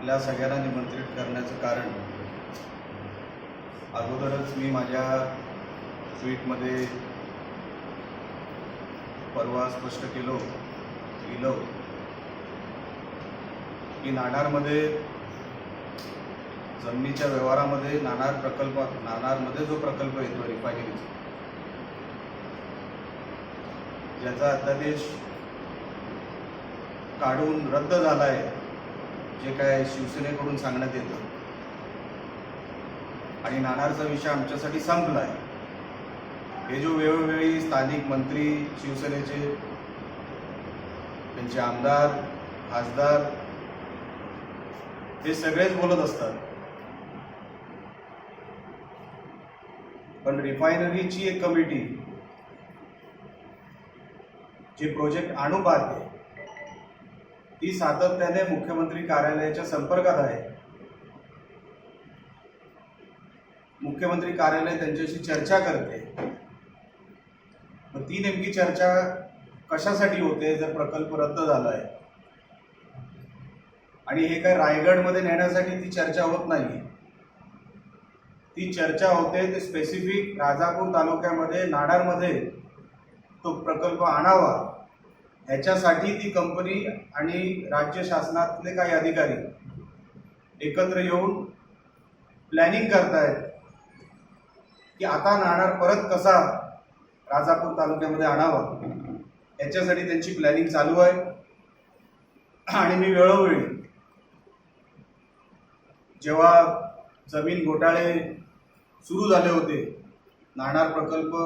आपल्या सगळ्यांना निमंत्रित करण्याचं कारण अगोदरच मी माझ्या ट्विटमध्ये परवा स्पष्ट लिहिलं की नाणारमध्ये जमिनीच्या व्यवहारामध्ये नाणारमध्ये जो प्रकल्प येतो रिफायनरीचा, ज्याचा अध्यादेश काढून रद्द झाला आहे, जे काय शिवसेनेकडून सांगण्यात येतं, आणि नाणारचा विषय आमच्यासाठी संपला आहे. हे जो वेळोवेळी स्थानिक मंत्री शिवसेनेचे, त्यांचे आमदार, खासदार हे सगळेच बोलत असतात, पण रिफायनरीची एक कमिटी जे प्रोजेक्ट आणू पाहते ती सातत्याने मुख्यमंत्री कार्यालयाच्या संपर्कात आहे. मुख्यमंत्री कार्यालय त्यांच्याशी चर्चा करते. मग ती नेमकी चर्चा कशासाठी होते जर प्रकल्प रद्द झाला आहे? आणि हे काय रायगडमध्ये नेण्यासाठी ती चर्चा होत नाही. ती चर्चा होते ते स्पेसिफिक राजापूर तालुक्यामध्ये नाणारमध्ये तो प्रकल्प आणावा ह्याच्यासाठी ती कंपनी आणि राज्य शासनातले काही अधिकारी एकत्र येऊन प्लॅनिंग करतायत की आता नाणार परत कसा राजापूर तालुक्यामध्ये आणावा, याच्यासाठी त्यांची प्लॅनिंग चालू आहे. आणि मी वेळोवेळी जेव्हा जमीन घोटाळे सुरू झाले होते, नाणार प्रकल्प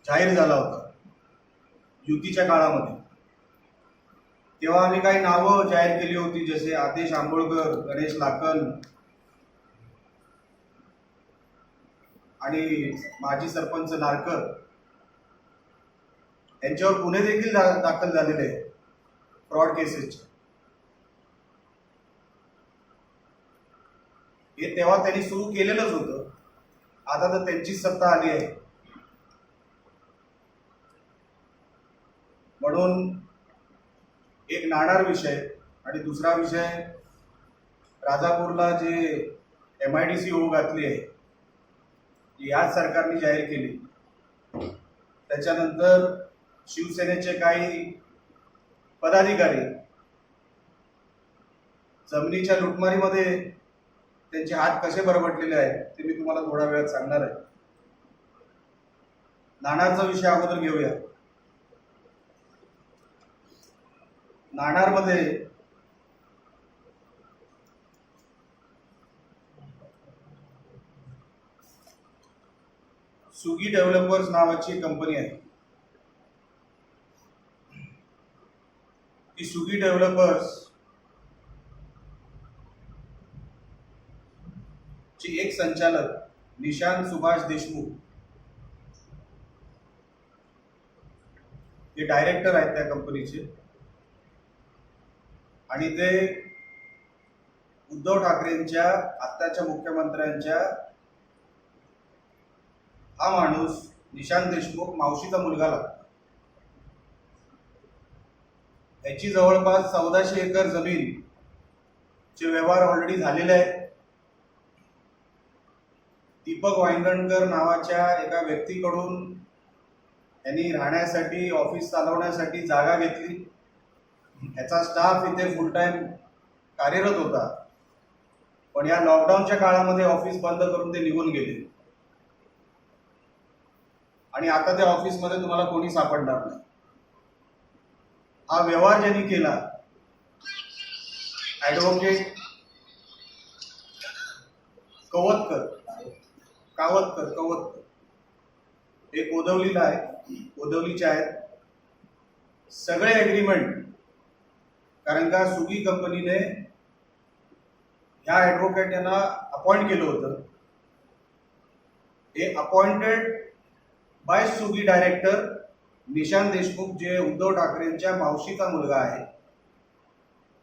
जाहीर झाला होता युतीच्या काळामध्ये, तेव्हा आम्ही काही नावं जाहीर केली होती, जसे आदेश आंबोळकर, गणेश लाकन आणि माजी सरपंच नारकर यांच्यावर गुन्हे देखील दाखल झालेले आहेत फ्रॉड केसेसचे. हे तेव्हा त्यांनी सुरू केलेलंच होतं. आता तर त्यांचीच सत्ता आली आहे. म्हणून एक नाणार विषय आणि दुसरा विषय राजापूरला जे MIDC होऊ घातली आहे, याच सरकारने जाहीर केली. त्याच्यानंतर शिवसेनेचे काही पदाधिकारी जमिनीच्या लुटमारीमध्ये त्यांचे हात कसे बरबटलेले आहेत ते मी तुम्हाला थोड्या वेळात सांगणार आहे. नाणारचा विषय अगोदर घेऊया. नाणारमध्ये सुगी डेव्हलपर्स नावाची कंपनी आहे. ती सुगी डेव्हलपर्स ची एक संचालक निशांत सुभाष देशमुख हे डायरेक्टर आहेत त्या कंपनीचे, आणि ते उद्धव ठाकरेंच्या आत्ताच्या मुख्यमंत्र्यांच्या हा माणूस निशांत देशमुख मावशीचा मुलगा लागतो. याची जवळपास 1400 एकर जमीन चे व्यवहार ऑलरेडी झालेले आहेत. दीपक वांगणकर नावाच्या एका व्यक्तीकडून यांनी राहण्यासाठी, ऑफिस चालवण्यासाठी जागा घेतली. याचा स्टाफ इथे फुल टाइम कार्यरत होता, पण या लॉकडाऊनच्या काळामध्ये ऑफिस बंद करून ते निघून गेले. आणि आता त्या ऑफिसमध्ये तुम्हाला कोणी सापडणार नाही. हा व्यवहार ज्यांनी केला, ॲडव्होकेट कावतकर हे कोदवलीला आहे, कोदवलीचे आहेत. सगळे ॲग्रीमेंट, कारण का सुगी कंपनीने ह्या ॲडव्होकेट यांना अपॉइंट केलं होतं. हे appointed by Swiggy director Nishant Deshmukh, जे उद्धव ठाकरेंच्या मावशीचा मुलगा आहे.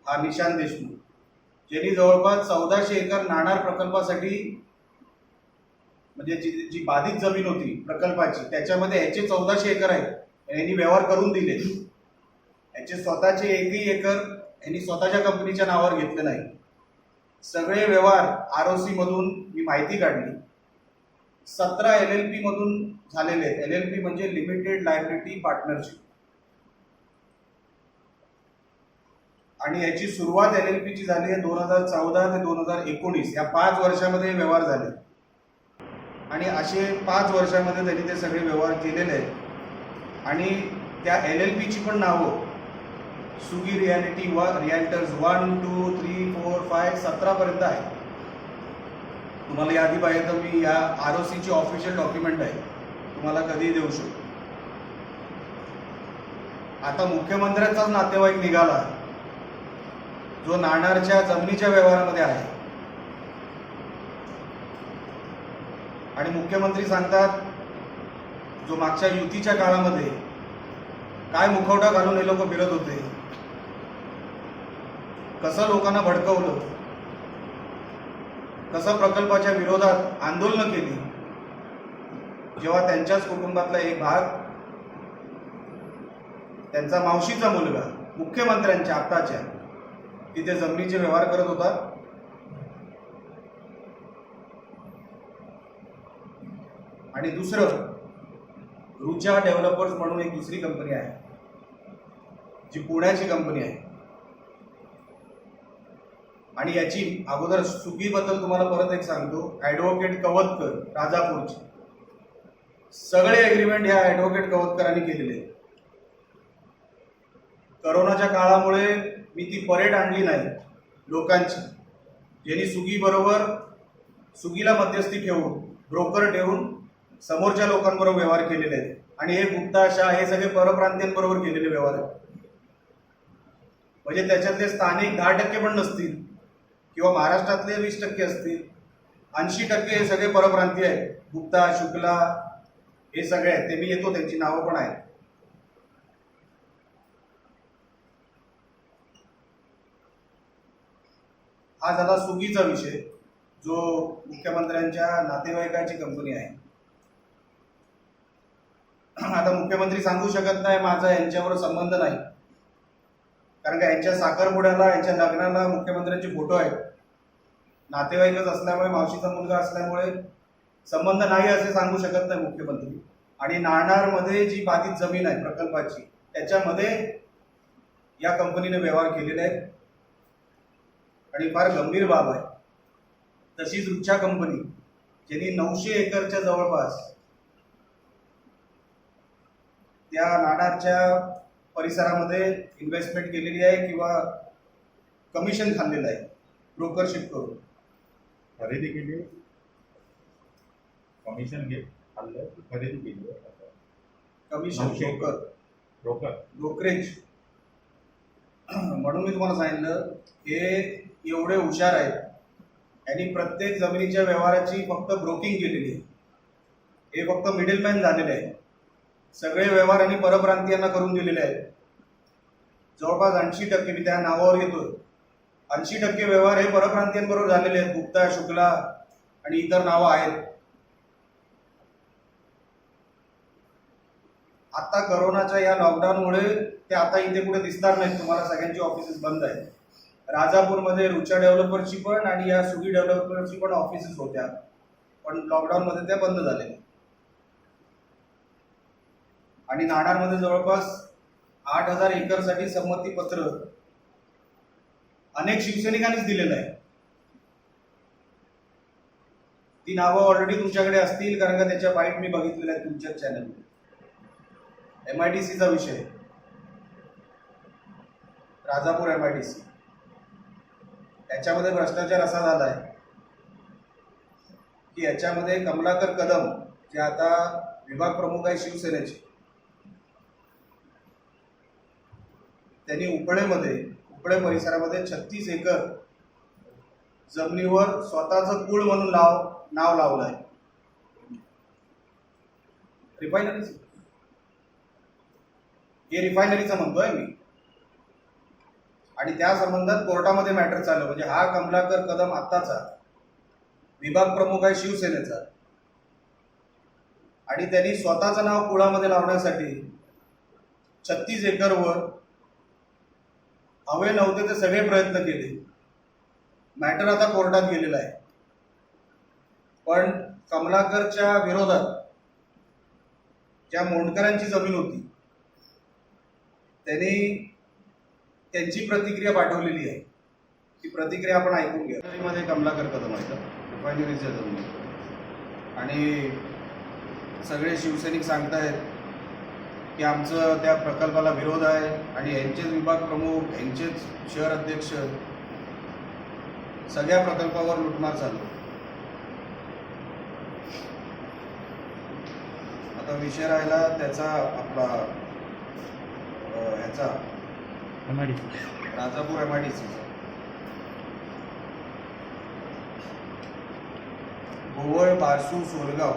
हा निशांत देशमुख, ज्यांनी जवळपास 1400 एकर नाणार प्रकल्पासाठी, म्हणजे जी बाधित जमीन होती प्रकल्पाची, त्याच्यामध्ये ह्याचे 1400 एकर आहेत, यांनी व्यवहार करून दिले. ह्याचे स्वतःचे एकही एकर यांनी स्वतःच्या कंपनीच्या नावावर घेतले नाही. सगळे व्यवहार ROC मधून मी माहिती काढली. 17 LLP मधून झालेले आहेत. LLP म्हणजे लिमिटेड लायबिलिटी पार्टनरशिप. आणि याची सुरुवात LLP ची झाली आहे 2014 ते 2019 या 5 वर्षामध्ये व्यवहार झाले. आणि असे 5 वर्षामध्ये त्यांनी ते सगळे व्यवहार केलेले आहेत. आणि त्या LLP ची पण नावं सुगी रियालिटी रिअल्टर्स 1, 2, 3, 4, 5, 17 पर्यंत आहे. तुम्हाला यादी पाहिजे तर मी या ROC ची ऑफिशियल डॉक्युमेंट आहे, तुम्हाला कधीही देऊ शकतो. आता मुख्यमंत्र्यांचाच नातेवाईक निघाला जो नाणारच्या जमिनीच्या व्यवहारामध्ये आहे. आणि मुख्यमंत्री सांगतात जो मागच्या युतीच्या काळामध्ये काय मुखवटा घालून हे लोक फिरत होते, कसं लोकांना भडकवलं, कसं प्रकल्पाच्या विरोधात आंदोलनं केली, जेव्हा त्यांच्याच कुटुंबातला एक भाग त्यांचा मावशीचा मुलगा मुख्यमंत्र्यांच्या आत्ताच्या तिथे जमिनीचे व्यवहार करत होता. आणि दुसरं रुचा डेव्हलपर्स म्हणून एक दुसरी कंपनी आहे जी पुण्याची कंपनी आहे. आणि याची अगोदर सुगीबद्दल तुम्हाला परत एक सांगतो. ॲडव्होकेट कवतकर राजापूरचे सगळे एग्रीमेंट ह्या ॲडव्होकेट कवतकरांनी केलेले. करोनाच्या काळामुळे मी ती परेड आणली नाही लोकांची, ज्यांनी सुगीबरोबर सुगीला मध्यस्थी ठेवून ब्रोकर ठेवून समोरच्या लोकांबरोबर व्यवहार केलेले आहेत. आणि हे गुप्ता शाह हे सगळे परप्रांतीयांबरोबर केलेले व्यवहार आहेत. म्हणजे त्याच्यातले स्थानिक 10% पण नसतील किंवा महाराष्ट्रातले 20% असतील, 80% हे सगळे परप्रांतीय आहेत. गुप्ता, शुक्ला हे सगळे आहेत. ते मी येतो, त्यांची नावं पण आहेत. हा झाला सुगीचा विषय, जो मुख्यमंत्र्यांच्या नातेवाईकाची कंपनी आहे. आता मुख्यमंत्री सांगू शकत नाही माझा यांच्यावर संबंध नाही, कारण का यांच्या साखरपुड्याला, यांच्या लग्नाला मुख्यमंत्र्यांचे फोटो आहेत. नातेवाईकच असल्यामुळे, मावशीचा मुलगा असल्यामुळे संबंध नाही असे सांगू शकत नाही मुख्यमंत्री. आणि नाणारमध्ये जी बाधित जमीन आहे प्रकल्पाची, त्याच्यामध्ये या कंपनीने व्यवहार केलेले आहेत. आणि फार गंभीर बाब आहे. तशीच रुचा कंपनी ज्यांनी 900 एकरच्या जवळपास त्या नाणारच्या परिसरामध्ये इन्व्हेस्टमेंट केलेली आहे किंवा कमिशन खाल्लेलं आहे ब्रोकरशिप करून. खरेदी केली, कमिशन घेत खाल्लं, खरेदी केली, कमिशन ब्रोकर ब्रोकरेज. म्हणून मी तुम्हाला सांगितलं हे एवढे हुशार आहेत. यांनी प्रत्येक जमिनीच्या व्यवहाराची फक्त ब्रोकिंग केलेली आहे. हे फक्त मिडलमॅन झालेले आहे. सगळे व्यवहार यांनी परप्रांतीयांना करून दिलेले आहेत. जवळपास 80% मी त्या नावावर येतोय, 80% व्यवहार हे परप्रांतीयांबरोबर झालेले आहेत. गुप्ता, शुक्ला आणि इतर नावं आहेत. आता करोनाच्या या लॉकडाऊनमुळे ते आता इथे कुठे दिसणार नाहीत तुम्हाला. सगळ्यांची ऑफिसेस बंद आहेत. राजापूरमध्ये रुचा डेव्हलपरची पण आणि या सुगी डेव्हलपरची पण ऑफिसेस होत्या, पण लॉकडाऊनमध्ये त्या बंद झालेल्या. आणि नाणारमध्ये जवळपास 8,000 एकरसाठी संमती पत्र अनेक शिवसैनिकांनीच दिलेलं आहे. ती नावं ऑलरेडी तुमच्याकडे असतील, कारण का त्याच्या बाईट मी बघितलेल्या आहेत तुमच्या चॅनलवर. MIDCचा विषय, राजापूर MIDC, याच्यामध्ये भ्रष्टाचार असा झाला आहे की याच्यामध्ये कमलाकर कदम जे आता विभाग प्रमुख आहे शिवसेनेचे, त्यांनी उपळे परिसरामध्ये 36 एकर जमिनीवर स्वतःचं कुळ म्हणून नाव लावलं आहे. रिफायनरीचं म्हणतोय मी. आणि त्या संबंधात कोर्टामध्ये मॅटर चालू. म्हणजे हा कमलाकर कदम आत्ताचा विभाग प्रमुख आहे शिवसेनेचा, आणि त्यांनी स्वतःचं नाव कुळामध्ये लावण्यासाठी 36 एकरवर हवे नव्हते ते सगळे प्रयत्न केले. मॅटर आता कोर्टात गेलेला आहे, पण कमलाकरच्या विरोधात ज्या मोंडकरांची जमीन होती त्यांनी त्यांची प्रतिक्रिया पाठवलेली आहे. ती प्रतिक्रिया आपण ऐकून घ्या. मध्ये कमलाकर कदम आहेत रिफायनरीच्या जमिनीत, आणि सगळे शिवसैनिक सांगतायत की आमचं त्या प्रकल्पाला विरोध आहे, आणि यांचेच विभाग प्रमुख, यांचेच शहर अध्यक्ष, सगळ्या प्रकल्पावर लुटमार चालू. आता विषय राहिला त्याचा आपला ह्याचा राजापूर MIDC भोवळ, बारसू, सोलगाव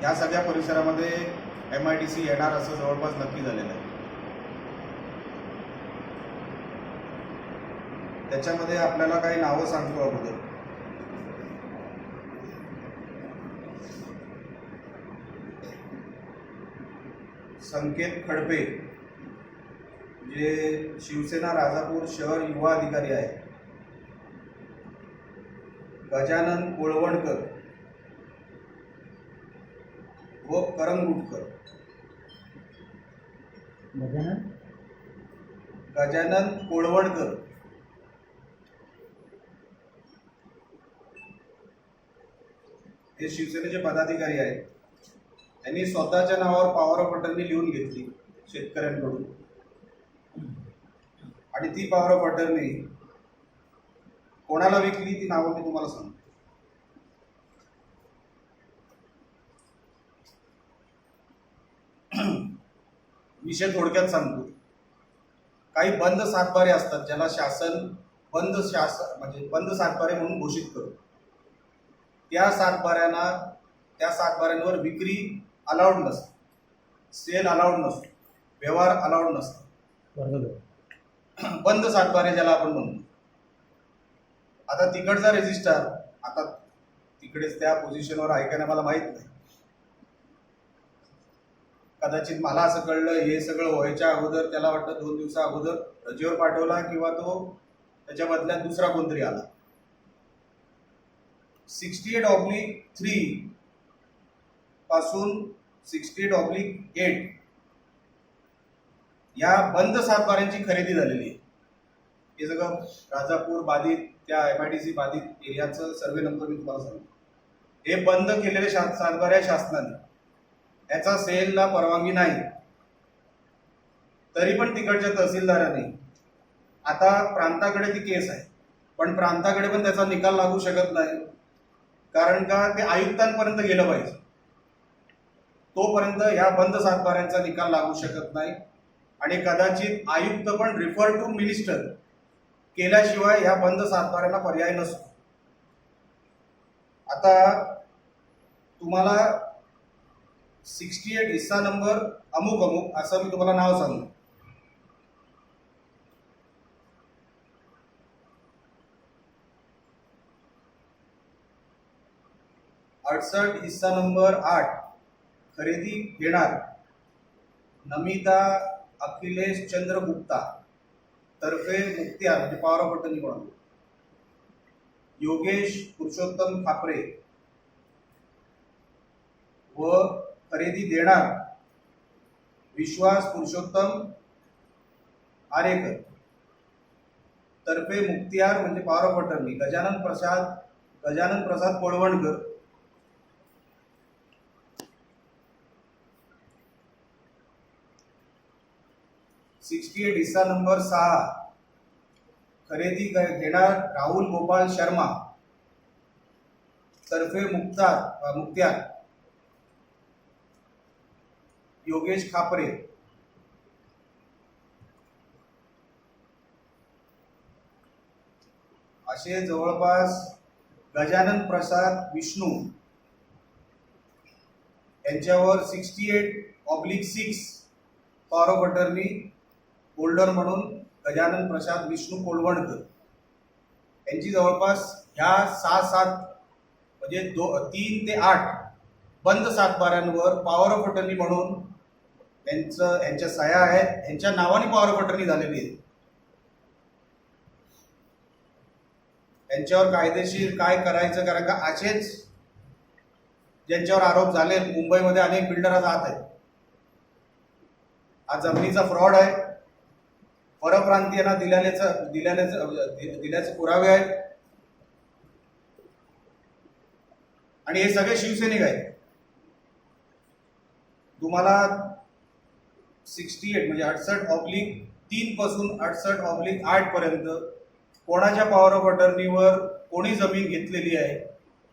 या सगळ्या परिसरामध्ये MIDC येणार असं जवळपास नक्की झालेलं आहे. त्याच्यामध्ये आपल्याला काही नावं सांगतो अगोदर. संकेत खडपे जे शिवसेना राजापूर शहर युवा अधिकारी आहे. गजानन कोळवणकर व करंगुटकर. गजानन कोळवणकर हे शिवसेनेचे पदाधिकारी आहेत. त्यांनी स्वतःच्या नावावर पॉवर ऑफ अटर्नी लिहून घेतली शेतकऱ्यांकडून, आणि ती पॉवर ऑफ अटर्नी कोणाला विकली ती नावं मी तुम्हाला सांगतो. विषय थोडक्यात सांगतो. काही बंद सातबारे असतात ज्याला शासन बंद म्हणजे बंद सातबारे म्हणून घोषित करतो. त्या सातबाऱ्यांवर विक्री अलाउड नसते, सेल अलाउड नसतो, व्यवहार अलाउड नसतो. बंद सातबारे ज्याला आपण म्हणतो. आता तिकडचा रजिस्ट्रार आता तिकडेच त्या पोझिशनवर आहे का नाही मला माहित नाही. कदाचित मला असं कळलं हे सगळं व्हायच्या अगोदर त्याला वाटतं 2 दिवसा अगोदर रजेवर पाठवला, किंवा तो त्याच्या बदल्यात दुसरा कोणतरी आला. 68/3 पासून 68/8 या बंद सातबाऱ्यांची खरेदी झालेली आहे. हे सगळं राजापूर बाधित त्या MIDC बाधित एरियाचं सर्वे नंबर मी तुम्हाला सांगतो. हे बंद केलेले सातबाऱ्या शासनाने, याचा सेलला परवानगी नाही. तरी पण तिकडच्या तहसीलदाराने आता प्रांताकडे ती केस आहे, पण प्रांताकडे पण त्याचा निकाल लागू शकत नाही, कारण का ते आयुक्तांपर्यंत गेलं पाहिजे. तोपर्यंत ह्या बंद सातबाऱ्यांचा निकाल लागू शकत नाही, आणि कदाचित आयुक्त पण रिफर टू मिनिस्टर केल्याशिवाय ह्या बंद सातबाऱ्यांना पर्याय नसतो. आता तुम्हाला 68 हिस्सा नंबर अमुक अमुक असं मी तुम्हाला नाव सांगतो. अडसठ हिस्सा नंबर 8 खरेदी घेणार नमिता अखिलेश चंद्र गुप्ता तर्फे मुक्तियार म्हणजे पॉवर ऑफ अटर्नी कोण, योगेश पुरुषोत्तम खापरे व खरेदी देणार विश्वास पुरुषोत्तम आरेकर तर्फे मुक्तियार म्हणजे पॉवर ऑफ अटर्नी गजानन प्रसाद कोळवणकर. $68 हिस्सा नंबर 6 खरेदी घेणार राहुल गोपाल शर्मा तर्फे मुक्तियार योगेश खापरे. असे जवळपास गजानन प्रसाद विष्णू यांच्यावर 68/6 पॉवर ऑफ अटर्नी होल्डर म्हणून गजानन प्रसाद विष्णू कोळवणकर यांची जवळपास ह्या 6-7 म्हणजे 3 ते 8 बंद सातबाऱ्यांवर पॉवर ऑफ अटर्नी म्हणून यांच्या सह्या आहेत, यांच्या नावाने पॉवर ऑफ अटर्नी झालेली आहे. यांच्यावर कायदेशीर काय करायचं, कारण का असेच ज्यांच्यावर आरोप झाले मुंबईमध्ये अनेक बिल्डर आज आत आहेत. हा जमिनीचा फ्रॉड आहे, परप्रांतीयांना दिल्याचे पुरावे आहेत आणि हे सगळे शिवसैनिक आहेत. तुम्हाला 68 म्हणजे 68/3 पासून 68/8 पर्यंत कोणाच्या पॉवर ऑफ अटर्नीवर कोणी जमीन घेतलेली आहे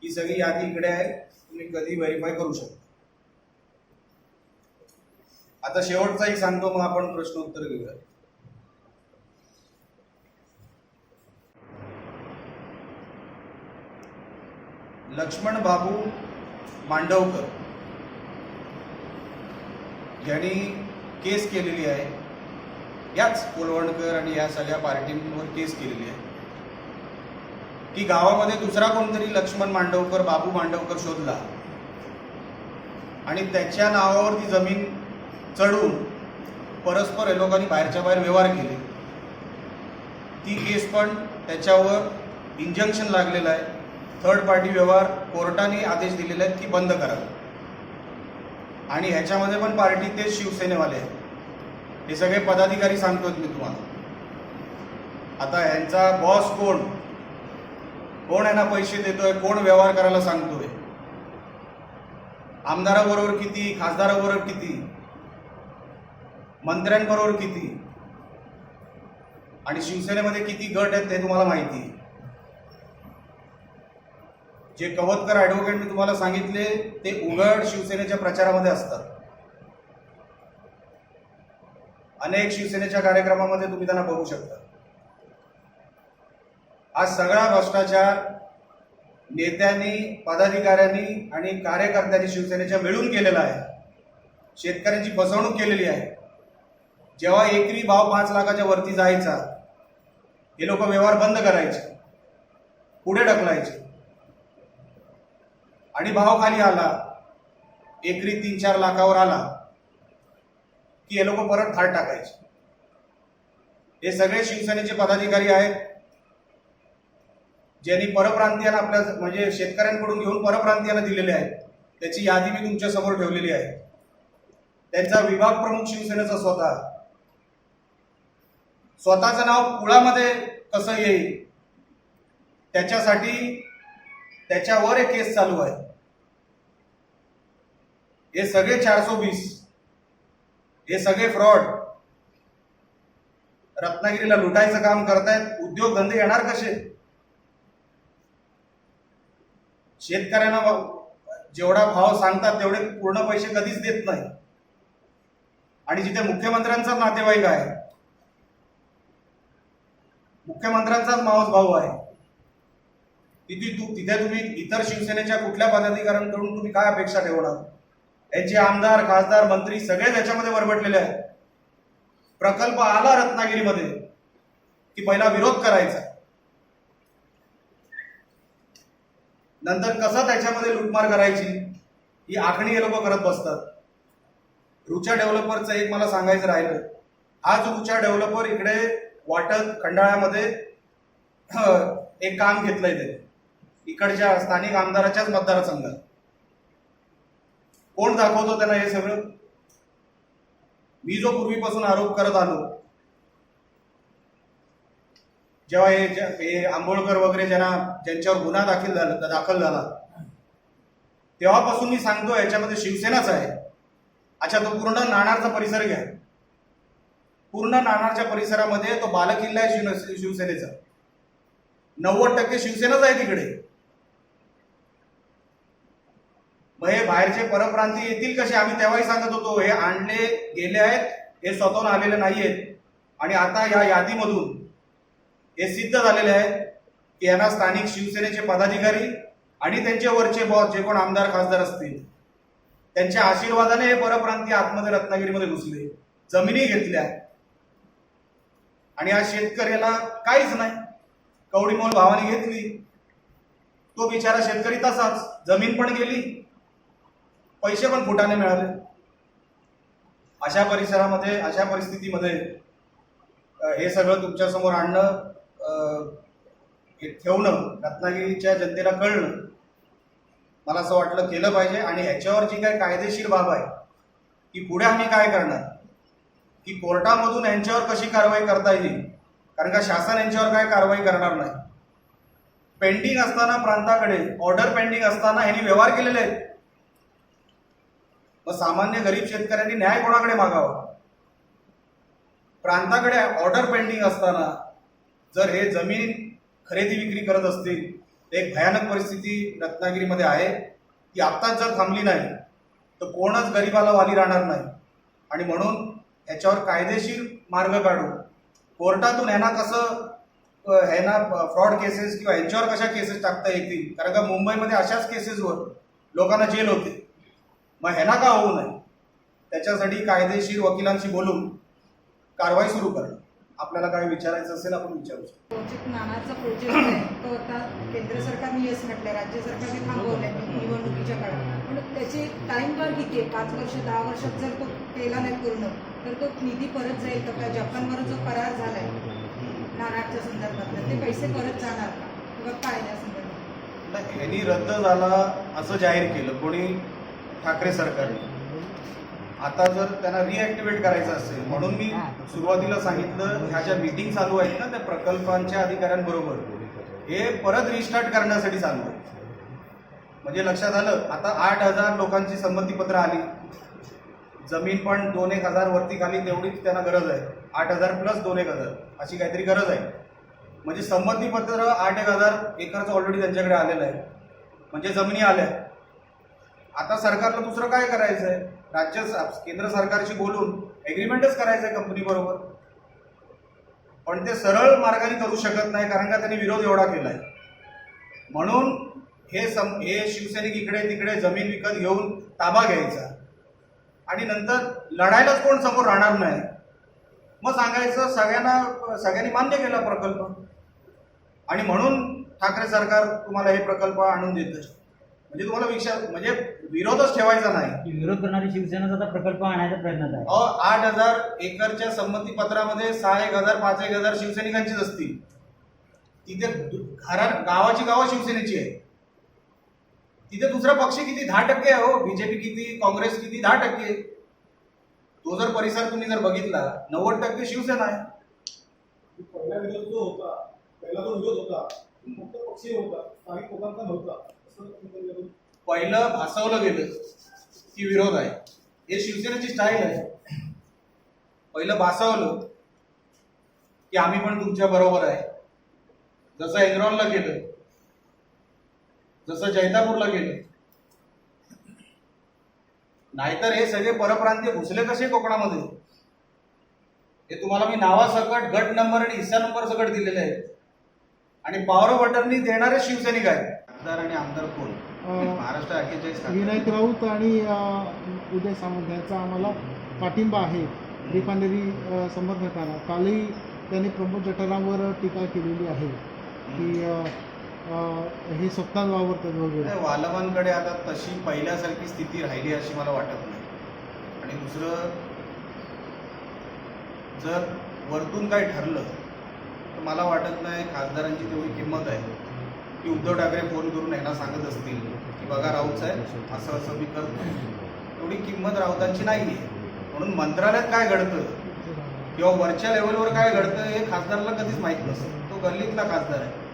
ही सगळी यादी इकडे आहे, तुम्ही कधी व्हेरीफाय करू शकता. आता शेवटचा एक सांगतो, मग आपण प्रश्नोत्तर घेऊया. लक्ष्मण बाबू मांडवकर यांनी केस केलेली आहे, याच कोलवणकर आणि या सगळ्या पार्टींवर केस केलेली आहे की गावामध्ये दुसरा कोणतरी लक्ष्मण मांडवकर, बाबू मांडवकर शोधला आणि त्याच्या नावावर ती जमीन चढून परस्पर हे लोकांनी बाहेरच्या बाहेर व्यवहार केले. ती केस पण त्याच्यावर इंजंक्शन लागलेलं आहे. थर्ड पार्टी व्यवहार कोर्टाने आदेश दिलेले आहेत की बंद करा. आणि ह्याच्यामध्ये पण पार्टी ते शिवसेनेवाले आहेत. हे सगळे पदाधिकारी सांगतोय मी तुम्हाला. आता ह्यांचा बॉस कोण यांना पैसे देतोय, कोण व्यवहार करायला सांगतोय, आमदाराबरोबर किती, खासदाराबरोबर किती, मंत्र्यांबरोबर किती आणि शिवसेनेमध्ये किती गट आहेत ते तुम्हाला माहिती आहे. जे कवतकर ॲडव्होकेट मी तुम्हाला सांगितले ते उघड शिवसेनेच्या प्रचारामध्ये असतात. अनेक शिवसेनेच्या कार्यक्रमामध्ये तुम्ही त्यांना बघू शकता. आज सगळा भ्रष्टाचार नेत्यांनी, पदाधिकाऱ्यांनी आणि कार्यकर्त्यांनी शिवसेनेच्या मिळून केलेला आहे. शेतकऱ्यांची फसवणूक केलेली आहे. जेव्हा एकरी भाव 5 लाखाच्या वरती जायचा, हे लोक व्यवहार बंद करायचे, पुढे ढकलायचे आणि भाव खाली आला, एकरी 3-4 लाखावर आला की हे लोक परत थाट टाकायचे. हे सगळे शिवसेनेचे पदाधिकारी आहेत ज्यांनी परप्रांतीयांना आपल्या म्हणजे शेतकऱ्यांकडून घेऊन परप्रांतीयांना दिलेले आहेत. त्याची यादी मी तुमच्या समोर ठेवलेली आहे. त्यांचा विभाग प्रमुख शिवसेनेचा स्वतःचं नाव कुळामध्ये कसं येईल त्याच्यासाठी त्याच्यावर एक केस चालू आहे. हे सगळे 420, हे सगळे फ्रॉड रत्नागिरीला लुटायचं काम करतायत. उद्योगधंदे येणार कसे? शेतकऱ्यांना जेवढा भाव सांगतात तेवढे पूर्ण पैसे कधीच देत नाही. आणि जिथे मुख्यमंत्र्यांचा नातेवाईक आहे, मुख्यमंत्र्यांचाच मावस भाऊ आहे, तिथे तुम्ही इतर शिवसेनेच्या कुठल्या पदाधिकाऱ्यांकडून तुम्ही काय अपेक्षा ठेवणार? यांचे आमदार, खासदार, मंत्री सगळे त्याच्यामध्ये वरबटलेले आहेत. प्रकल्प आला रत्नागिरीमध्ये की पहिला विरोध करायचा, नंतर कसं त्याच्यामध्ये लूटमार करायची ही आखणी हे लोक करत बसतात. रुचा डेव्हलपरचं एक मला सांगायचं राहिलं. आज रुचा डेव्हलपर इकडे वाटत खंडाळ्यामध्ये एक काम घेतलंय त्याने इकडच्या स्थानिक आमदाराच्याच मतदारसंघात. कोण दाखवतो त्यांना हे सगळं? मी जो पूर्वीपासून आरोप करत आलो, जेव्हा हे आंबोळकर वगैरे ज्यांच्यावर गुन्हा दाखल झाला तेव्हापासून मी सांगतो याच्यामध्ये शिवसेनाच आहे. अच्छा, तो पूर्ण नाणारचा परिसर घ्या. पूर्ण नाणारच्या परिसरामध्ये तो बालेकिल्ला आहे शिवसेनेचा. 90% शिवसेनाच आहे तिकडे. मग हे बाहेरचे परप्रांती येतील कसे? आम्ही तेव्हाही सांगत होतो हे आणले गेले आहेत, हे स्वतःहून आलेले नाहीयेत. आणि आता या यादीमधून हे सिद्ध झालेले आहे की यांना स्थानिक शिवसेनेचे पदाधिकारी आणि त्यांचे वरचे बॉस जे कोण आमदार खासदार असतील त्यांच्या आशीर्वादाने हे परप्रांती आतमध्ये रत्नागिरीमध्ये घुसले, जमिनी घेतल्या आणि आज शेतकऱ्याला काहीच नाही. कवडीमोल भावाने घेतली, तो बिचारा शेतकरी तसाच, जमीन पण गेली, पैसे पण फुटाने मिळाले. अशा परिसरामध्ये, अशा परिस्थितीमध्ये हे सगळं तुमच्यासमोर आणणं, हे ठेवणं, रत्नागिरीच्या जनतेला कळणं, मला असं वाटलं केलं पाहिजे. आणि ह्याच्यावर जी काही कायदेशीर बाब आहे की पुढे आम्ही काय करणार, की कोर्टामधून यांच्यावर कशी कारवाई करता येईल, कारण का शासन यांच्यावर काय कारवाई करणार नाही. पेंडिंग असताना प्रांताकडे ऑर्डर पेंडिंग असताना ह्यांनी व्यवहार केलेले आहेत. मग सामान्य गरीब शेतकऱ्यांनी न्याय कोणाकडे मागावा? प्रांताकडे ऑर्डर पेंडिंग असताना जर हे जमीन खरेदी विक्री करत असतील तर एक भयानक परिस्थिती रत्नागिरीमध्ये आहे. ती आत्ताच जर थांबली नाही तर कोणच गरिबाला वाली राहणार नाही. आणि म्हणून याच्यावर कायदेशीर मार्ग काढू, कोर्टातून ह्यांना कसं, ह्यांना फ्रॉड केसेस किंवा यांच्यावर कशा केसेस टाकता येतील, कारण का मुंबईमध्ये अशाच केसेसवर लोकांना जेल होते. मग ह्यांना का होऊ नये, त्याच्यासाठी कायदेशीर वकिलांशी बोलून कारवाई सुरू करणं. आपल्याला काय विचारायचं असेल आपण विचारू शकतो. प्रोजेक्ट नानाचा प्रोजेक्ट आहे तो आता केंद्र सरकारने येस म्हटलं, राज्य सरकारने थांबवलंय निवडणुकीच्या काळात. पण त्याची टाइम पण किती आहे? 5 वर्ष 10 वर्षात जर तो केला नाही पूर्ण तर तो निधी परत जाईल का? त्या जपानवर जो करार झालाय नानाच्या संदर्भातला, ते पैसे परत जाणार का किंवा काय या संदर्भात? नाही, ह्यांनी रद्द झाला असं जाहीर केलं कोणी, ठाकरे सरकारने. आता जर त्यांना रिॲक्टिवेट करायचं असेल, म्हणून मी सुरुवातीला सांगितलं, ह्या ज्या मीटिंग चालू आहेत ना त्या प्रकल्पांच्या अधिकाऱ्यांबरोबर, हे परत रिस्टार्ट करण्यासाठी चालू आहे. म्हणजे लक्षात आलं, आता 8,000 लोकांची संमतीपत्र आली, जमीन पण 2-1 वरती खाली तेवढीच त्यांना गरज आहे. 8,000 प्लस 2-1 अशी काहीतरी गरज आहे. म्हणजे संमतीपत्र 8-1 एकरचं ऑलरेडी त्यांच्याकडे आलेलं आहे. म्हणजे जमिनी आल्या. आता सरकारला दुसरं काय करायचं आहे? केंद्र सरकारशी बोलून एग्रीमेंटच करायचं आहे कंपनी बरोबर. पण ते सरळ मार्गाने करू शकत नाही, कारण का त्यांनी विरोध एवढा केलाय. म्हणून हे शिवसैनिक इकडे तिकडे जमीन विकत घेऊन ताबा घ्यायचा आणि नंतर लढायलाच कोण समोर राहणार नाही. मग सांगायचं सगळ्यांनी मान्य केला प्रकल्प, आणि म्हणून ठाकरे सरकार तुम्हाला हे प्रकल्प आणून देतं. म्हणजे तुम्हाला म्हणजे विरोधच ठेवायचा नाही. विरोध करणारी शिवसेनाचा आता प्रकल्प आणायचा प्रयत्न आहे. 8,000 एकरच्या संमतीपत्रामध्ये 6-1,000 5-1,000 शिवसैनिकांचीच असतील. तिथे गावाची गावं शिवसेनेची आहे. तिथे दुसरा पक्ष किती? 10% आहे हो. बीजेपी किती, काँग्रेस किती? 10%. तो जर परिसर तुम्ही जर बघितला, 90% शिवसेना आहे. पहिला विरोध जो होता, पहिला जो विरोध होता मुक्त पक्षीय होता, स्थानिक लोकांचा नव्हता. पहिलं भासवलं गेलं की विरोध आहे. हे शिवसेनेची स्टाईल आहे. पहिलं भासवलं की आम्ही पण तुमच्या बरोबर आहे, जसं एनरॉनला केलं, जसं जैतापूरला केलं. नाहीतर हे सगळे परप्रांतीय घुसले कसे कोकणामध्ये? हे तुम्हाला मी नावासकट, गट नंबर आणि हिस्सा नंबर सकट दिलेले आहेत. आणि पॉवर ऑफ अटर्नी देणारे शिवसैनिक आहेत. खासदार आणि आमदार कोण? महाराष्ट्र 41 विनायक राऊत आणि उदय सामंत यांचा आम्हाला पाठिंबा आहे रिफायनरी समर्थकांना. कालही त्यांनी प्रमोद जठारांवर टीका केलेली आहे की हे स्वतः वावरतात वगैरे. वालवांकडे आता तशी पहिल्यासारखी स्थिती राहिली अशी मला वाटत नाही. आणि दुसरं, जर वरतून काय ठरलं तर मला वाटत नाही खासदारांची तेवढी किंमत आहे की उद्धव ठाकरे फोन करून यांना सांगत असतील की बघा राऊत साहेब असं असं मी करतो. एवढी किंमत राऊतांची नाही आहे. म्हणून मंत्रालयात काय घडतं किंवा वरच्या लेवलवर काय घडतं हे खासदाराला कधीच माहीत नसतं. तो गल्लीतला खासदार आहे.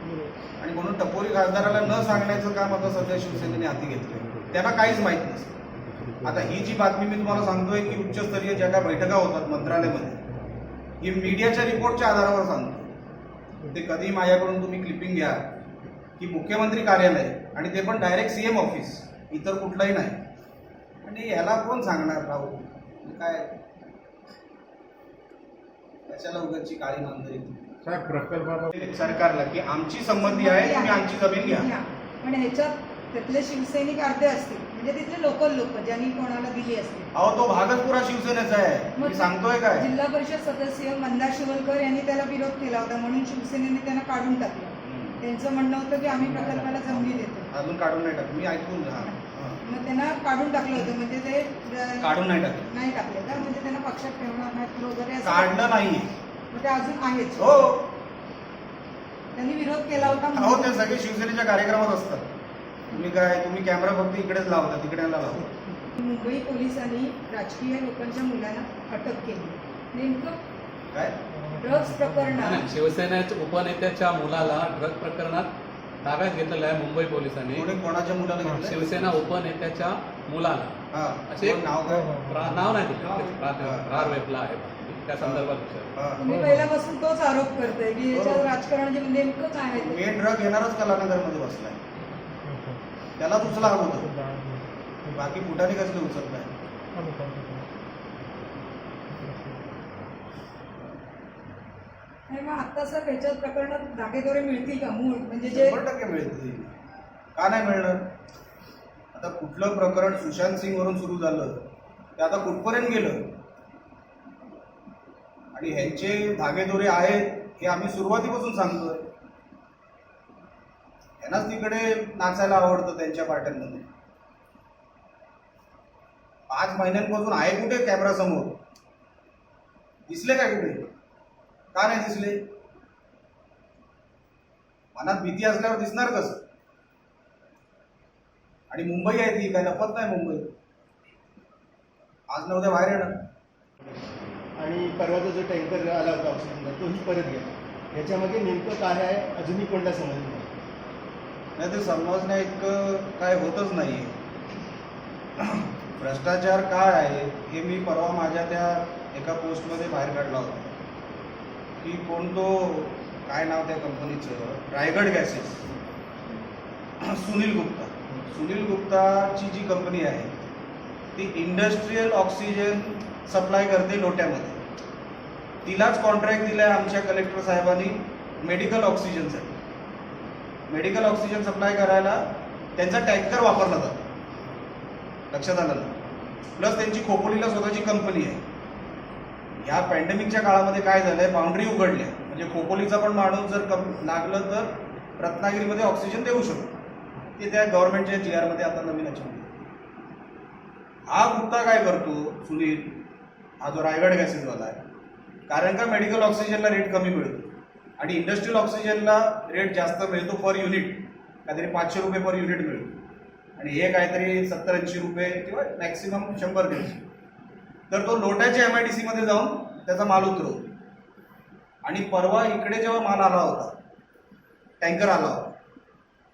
आणि म्हणून टपोरी खासदाराला न सांगण्याचं काम आता सध्या शिवसेनेने हाती घेतलं. त्यांना काहीच माहीत नसतं. आता ही जी बातमी मी तुम्हाला सांगतोय की उच्चस्तरीय ज्या काय बैठका होतात मंत्रालयामध्ये, ही मीडियाच्या रिपोर्टच्या आधारावर सांगतो. ते कधी माझ्याकडून तुम्ही क्लिपिंग घ्या की मुख्यमंत्री कार्यालय, आणि ते पण डायरेक्ट CM ऑफिस, इतर कुठलंही नाही. आणि ह्याला कोण सांगणार राहू काय? कशाला उगाची काळी मांजरी प्रकल्पाबाबत सरकारला की आमची संमती आहे, तुम्ही आमची जमीन घ्या. पण ह्याच्यात त्यातले शिवसैनिक अर्धे असतील, म्हणजे तिथले लोकल लोक ज्यांनी कोणाला दिली असतील. अहो तो भागच पुरा शिवसेनेचा आहे. मी सांगतोय काय, जिल्हा परिषद सदस्य मंदार शिवलकर यांनी त्याला विरोध केला होता, म्हणून शिवसेनेने त्यांना काढून टाकलं. त्यांचं म्हणणं होतं की आम्ही प्रकल्पाला जमिनी देतो. अजून काढून नाही टाकत. मी ऐकून घ्या. मग त्यांना काढून टाकलं होतं म्हणजे ते काढून नाही टाकलं. नाही टाकले का म्हणजे त्यांना पक्षात ठेवणार नाहीत वगैरे असं काढलं नाही. मग ते अजून आहेच. हो त्यांनी विरोध केला होता हो, म्हणून. ते सगळे शिवसेनेच्या कार्यक्रमात असतात. तुम्ही कॅमेरा फक्त इकडेच लावता, तिकड्याला लावता. मुंबई पोलिसांनी राजकीय लोकांच्या मुलांना अटक केली. नेमकं काय ड्रग्ज प्रकरणात नाही, शिवसेनेच्या उपनेत्याच्या मुलाला ड्रग प्रकरणात ताब्यात घेतलेलं आहे मुंबई पोलिसांनी. कोणी कोणाच्या मुलाला घेतलं? शिवसेना उपनेत्याच्या मुलाला हा, असे कोण नाव काय? नाव नाही दिलं, रार वेपला आहे त्या संदर्भात विचार. हा. तुम्ही पहिल्यापासून तोच आरोप करताय की याच्यात राजकारण जे नेमकं काय आहे ते. मेन ड्रग घेणारच कलानगरमध्ये बसलाय. त्यालाच उचला हवं होतं. बाकी फुटाने कसले उचलत नाही. नाही, मग आता सर याच्यात प्रकरणात धागेदोरे मिळतील का मूळ म्हणजे जे 100% मिळतील. का नाही मिळणार? आता कुठलं प्रकरण सुशांत सिंग वरून सुरू झालं ते आता कुठपर्यंत गेलं आणि ह्यांचे धागेदोरे आहेत हे आम्ही सुरुवातीपासून सांगतोय. यांनाच तिकडे नाचायला आवडतं त्यांच्या पार्ट्यांमध्ये. 5 महिन्यांपासून आहे कुठे कॅमेरा समोर? दिसले काय कुठे? का नाही दिसले? मनात भीती असल्यावर दिसणार कसं? आणि मुंबई आहे ती काय लपत नाही. मुंबई आज न उद्या बाहेर येणार. आणि परवाचा जो टँकर आला होता ऑक्सिजनचा तोही परत गेला. याच्यामध्ये नेमकं काय आहे अजूनही कोणता समजलं नाही. नाही, ते समजण्या इतकं काय होतच नाही. भ्रष्टाचार काय आहे हे मी परवा माझ्या त्या एका पोस्टमध्ये बाहेर काढला होता की कोण तो काय नाव त्या कंपनीचं, रायगड गॅसेस, सुनील गुप्ताची जी कंपनी आहे ती इंडस्ट्रीयल ऑक्सिजन सप्लाय करते लोट्यामध्ये. तिलाच कॉन्ट्रॅक्ट दिला आहे आमच्या कलेक्टर साहेबांनी मेडिकल ऑक्सिजनसाठी. मेडिकल ऑक्सिजन सप्लाय करायला त्यांचा टँकर वापरला जातो. लक्षात आलं ना? प्लस त्यांची खोपोलीला स्वतःची कंपनी आहे. ह्या पॅन्डेमिकच्या काळामध्ये काय झालंय, बाउंड्री उघडल्या म्हणजे खोपोलीचा पण माणूस जर लागलं तर रत्नागिरीमध्ये ऑक्सिजन देऊ शकतो. ते त्या गव्हर्नमेंटच्या GR मध्ये आता नवीन याच्यामध्ये. हा गुप्ता काय करतो सुनील, हा जो रायगड गॅसेसवाला आहे, कारण का मेडिकल ऑक्सिजनला रेट कमी मिळतो आणि इंडस्ट्रियल ऑक्सिजनला रेट जास्त मिळतो पर युनिट. काहीतरी 500 रुपये पर युनिट मिळतो आणि हे काहीतरी 70-80 रुपये किंवा मॅक्सिमम 100-150. तर तो लोट्याच्या MIDC मध्ये जाऊन त्याचा माल उतरवतो. आणि परवा इकडे जेव्हा माल आला होता, टँकर आला होता,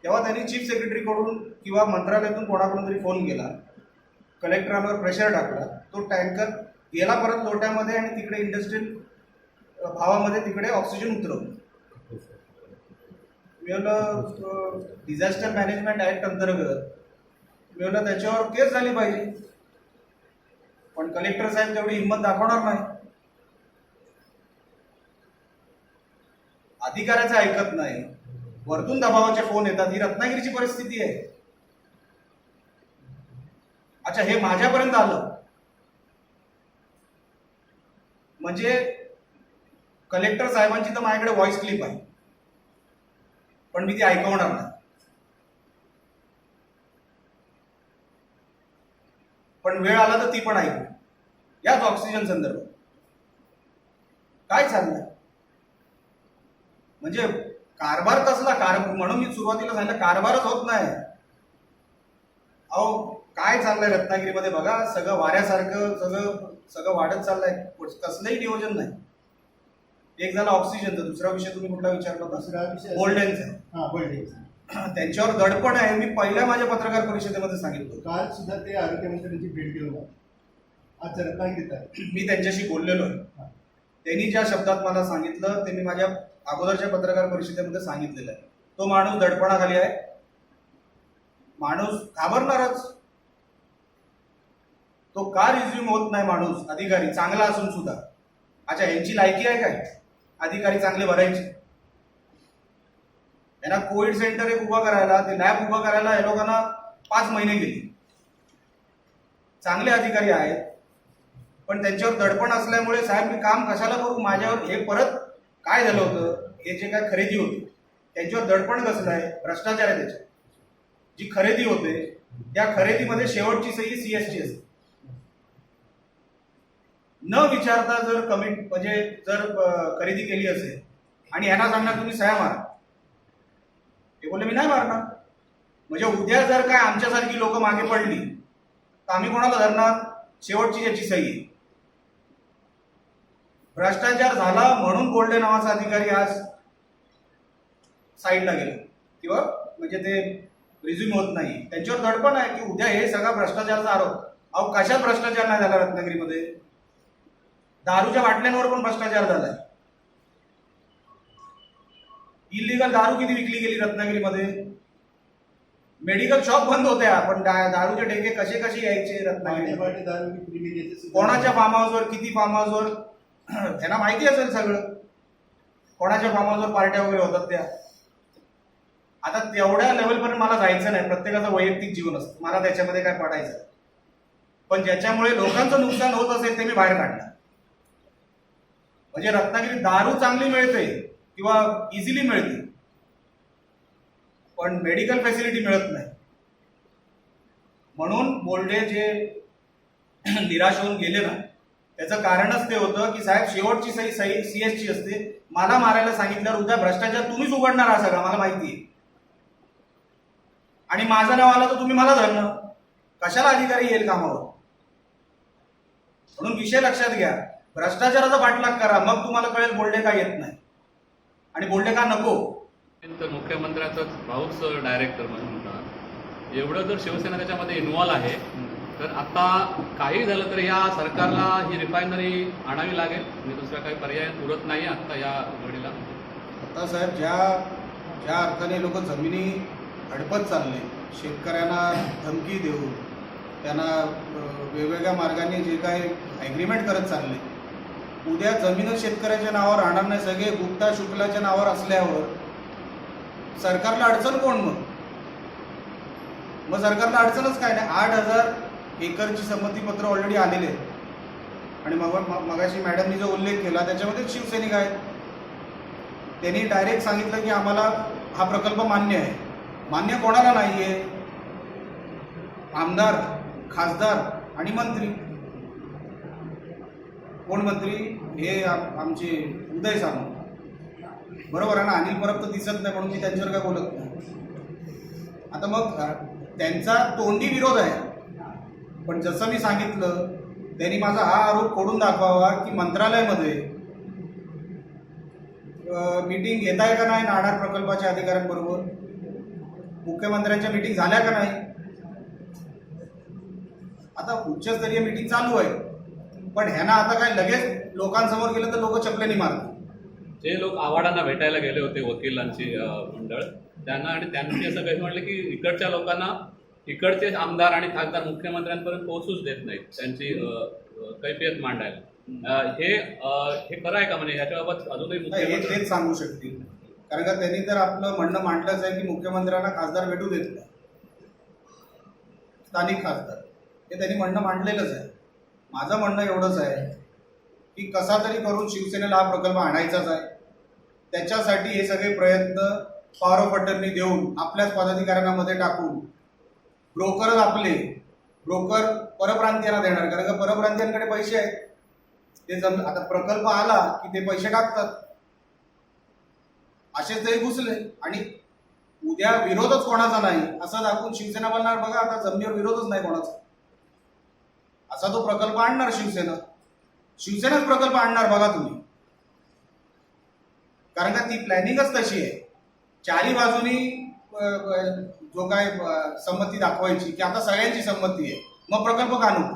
तेव्हा त्यांनी चीफ सेक्रेटरीकडून किंवा मंत्रालयातून कोणाकडून तरी फोन केला, कलेक्टरांवर प्रेशर टाकला, तो टँकर गेला परत लोट्यामध्ये आणि तिकडे इंडस्ट्रियल भावामध्ये तिकडे ऑक्सिजन उतरवलं. डिझास्टर मॅनेजमेंट ऍक्ट अंतर्गत त्याच्यावर केस झाली पाहिजे. पण कलेक्टर साहेब तेवढी हिंमत दाखवणार नाही. अधिकाऱ्याचं ऐकत नाही, वरतून दबावाचे फोन येतात. ही रत्नागिरीची परिस्थिती आहे. अच्छा, हे माझ्यापर्यंत आलं म्हणजे कलेक्टर साहेबांची तर माझ्याकडे व्हॉइस क्लिप आहे, पण मी ती ऐकवणार नाही. पण वेळ आला तर ती पण ऐकू. याच ऑक्सिजन संदर्भात काय चाललंय म्हणजे कारभार कसला म्हणून मी सुरुवातीला सांगितलं, कारभारच होत नाही. अहो काय चाललंय रत्नागिरीमध्ये बघा, सगळं वाऱ्यासारखं सगळं वाढत चाललंय. कसलंही नियोजन नाही. एक झाला ऑक्सिजनचा, दुसरा विषय तुम्ही कुठला विचारला होता? दुसरा विषय गोल्डनचा. हां, गोल्डन. त्यांच्यावर दडपण आहे. मी पहिल्या माझ्या पत्रकार परिषदेमध्ये सांगितलं, काल सुद्धा ते आरोग्यमंत्र्यांची भेट घेऊन आज रत्नागिरीत आहे. मी त्यांच्याशी बोललेलो आहे. त्यांनी ज्या शब्दात मला सांगितलं ते मी माझ्या अगोदरच्या पत्रकार परिषदेमध्ये सांगितलेलं आहे. तो माणूस दडपणाखाली आहे. माणूस घाबरणारच. तो का रिझ्यूम होत नाही माणूस, अधिकारी चांगला असून सुद्धा? अच्छा, यांची लायकी आहे काय अधिकारी चांगले भरायचे? यांना कोविड सेंटर एक उभं करायला, ते लॅब उभं करायला या लोकांना 5 महिने गेले. चांगले अधिकारी आहेत पण त्यांच्यावर दडपण असल्यामुळे साहेब मी काम कशाला करू, माझ्यावर हे परत काय झालं होतं, हे जे काय खरेदी होती त्यांच्यावर दडपण कसलं आहे, भ्रष्टाचार आहे त्याच्यात. जी खरेदी होते त्या खरेदीमध्ये शेवटची सही CS ची असते. न विचारता जर म्हणजे जर खरेदी केली असेल आणि यांना सांगणार तुम्ही सह्या मारा, ते बोलले मी नाही मारणार. म्हणजे उद्या जर काय आमच्यासारखी लोक मागे पडली तर आम्ही कोणाला धरणार? शेवटची ज्याची सही आहे. भ्रष्टाचार झाला म्हणून बोलडे नावाचा अधिकारी आज साईडला गेला किंवा म्हणजे ते रिझ्यूम होत नाही. त्यांच्यावर दडपण आहे की उद्या हे सगळा भ्रष्टाचाराचा आरोप. अहो कशात भ्रष्टाचार नाही झाला रत्नागिरीमध्ये? दारूच्या बाटल्यांवर पण भ्रष्टाचार झालाय. इलिगल दारू किती विकली गेली रत्नागिरीमध्ये? मेडिकल शॉप बंद होत्या पण दारूचे ठेके कसे कसे यायचे रत्नागिरी? वाटे दारू विक्री गेली याचं सुद्धा- कोणाच्या फार्म हाऊसवर किती फार्म हाऊसवर त्यांना माहिती असेल सगळं. कोणाच्या फार्म हाऊसवर पार्ट्या वगैरे होतात त्या. आता तेवढ्या लेवलपर्यंत मला जायचं नाही. प्रत्येकाचं वैयक्तिक जीवन असतं, मला त्याच्यामध्ये काय पडायचं. पण ज्याच्यामुळे लोकांचं नुकसान होत असेल ते मी बाहेर काढणार. म्हणजे रत्नागिरीत दारू चांगली मिळते किंवा इझिली मिळते पण मेडिकल फॅसिलिटी मिळत नाही. म्हणून बोलडे जे निराश होऊन गेले ना त्याचं कारणच ते होतं की साहेब शेवटची सही CS ची असते. मला मारायला सांगितल्यावर उद्या भ्रष्टाचार तुम्हीच उघडणार हा सगळा, मला माहिती आहे. आणि माझं नाव आलं तर तुम्ही मला धरणं. कशाला अधिकारी येईल कामावर? म्हणून विषय लक्षात घ्या. भ्रष्टाचाराचा पाठलाग करा, मग तुम्हाला कळेल बोलडे का येत नाही आणि बोलडे का नको. तर मुख्यमंत्र्याचाच भाऊच डायरेक्टर म्हणतात. एवढं जर शिवसेना त्याच्यामध्ये इन्व्हॉल्व आहे तर आता काही झालं तर या सरकारला ही रिफायनरी आणावी लागेल आणि दुसरा काही पर्याय उरत नाही आता या घडीला. आता साहेब ज्या अर्थाने लोक जमिनी हडपत चालले, शेतकऱ्यांना धमकी देऊन त्यांना वेगवेगळ्या मार्गाने जे काही ॲग्रीमेंट करत चालले, उद्या जमीनच शेतकऱ्याच्या नावावर राहणार नाही, सगळे गुप्ता शुक्लाच्या नावावर असल्यावर सरकारला अडचण कोण? मग सरकारला अडचणच काय नाही. 8,000 एकरची संमतीपत्र ऑलरेडी आलेले आहेत आणि मगाशी मॅडमनी जो उल्लेख केला त्याच्यामध्ये शिवसैनिक आहेत. त्यांनी डायरेक्ट सांगितलं की आम्हाला हा प्रकल्प मान्य आहे. मान्य कोणाला नाही आहे? आमदार, खासदार आणि मंत्री. कोण मंत्री? हे आमचे उदय सामंत. बरोबर आहे ना? अनिल परब तर दिसत नाही म्हणून मी त्यांच्यावर काय बोलत नाही. आता मग त्यांचा तोंडी विरोध आहे पण जसं मी सांगितलं त्यांनी माझा हा आरोप खोडून दाखवावा की मंत्रालयामध्ये मीटिंग घेत आहे का नाही नाणार प्रकल्पाच्या अधिकाऱ्यांबरोबर? मुख्यमंत्र्यांच्या मीटिंग झाल्या का नाही? आता उच्चस्तरीय मीटिंग चालू आहे पण ह्यांना आता काय लगेच लोकांसमोर गेलं तर लोक चपल्याने मारतात. जे लोक आव्हाडांना भेटायला गेले होते वकिलांची मंडळ त्यांना आणि त्यांनी असं काही म्हटलं की इकडच्या लोकांना इकडचे आमदार आणि खासदार मुख्यमंत्र्यांपर्यंत पोहोचूच देत नाहीत त्यांची कैफियत मांडायला. हे खरं आहे का? म्हणजे याच्याबाबत अजूनही मुख्यमंत्री तेच सांगू शकतील कारण का त्यांनी तर आपलं म्हणणं मांडलंच आहे की मुख्यमंत्र्यांना खासदार भेटू देत नाही, स्थानिक खासदार. हे त्यांनी म्हणणं मांडलेलंच आहे. माझं म्हणणं एवढंच आहे की कसा तरी करून शिवसेनेला हा प्रकल्प आणायचाच आहे. त्याच्यासाठी हे सगळे प्रयत्न पॉवर ऑफ अटर्नी देऊन आपल्याच पदाधिकाऱ्यांमध्ये टाकून ब्रोकर परप्रांतीयांना देणार. कारण का परप्रांतीयांकडे पैसे आहेत, ते आता प्रकल्प आला की ते पैसे टाकतात. असेच ते घुसले आणि उद्या विरोधच कोणाचा नाही असं दाखवून शिवसेना बोलणार बघा आता जमिनीवर विरोधच नाही कोणाचा. असा तो प्रकल्प आणणार शिवसेनाच प्रकल्प आणणार बघा तुम्ही. कारण का ती प्लॅनिंगच तशी आहे. चारी बाजूनी जो काय संमती दाखवायची की आता सगळ्यांची संमती आहे मग प्रकल्प का नको?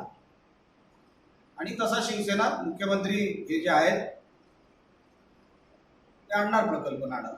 आणि तसा शिवसेना मुख्यमंत्री हे जे आहेत ते आणणार प्रकल्प नाणार.